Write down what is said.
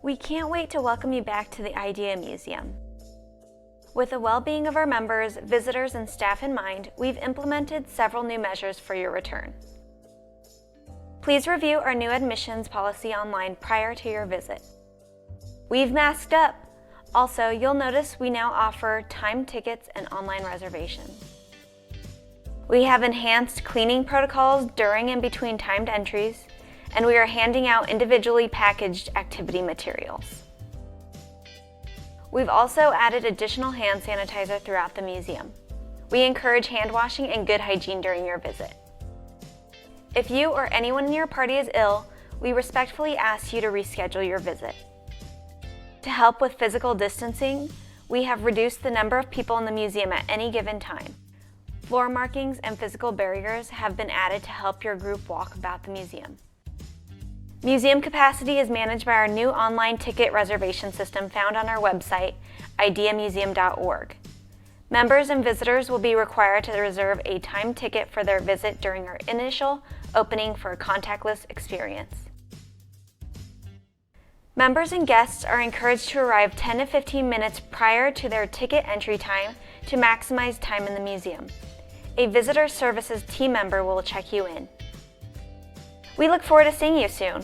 We can't wait to welcome you back to the i.d.e.a. Museum. With the well-being of our members, visitors, and staff in mind, we've implemented several new measures for your return. Please review our new admissions policy online prior to your visit. We've masked up. Also, you'll notice we now offer timed tickets and online reservations. We have enhanced cleaning protocols during and between timed entries, and we are handing out individually packaged activity materials. We've also added additional hand sanitizer throughout the museum. We encourage hand washing and good hygiene during your visit. If you or anyone in your party is ill, we respectfully ask you to reschedule your visit. To help with physical distancing, we have reduced the number of people in the museum at any given time. Floor markings and physical barriers have been added to help your group walk about the museum. Museum capacity is managed by our new online ticket reservation system found on our website, i.d.e.a.museum.org. Members and visitors will be required to reserve a timed ticket for their visit during our initial opening for a contactless experience. Members and guests are encouraged to arrive 10 to 15 minutes prior to their ticket entry time to maximize time in the museum. A visitor services team member will check you in. We look forward to seeing you soon.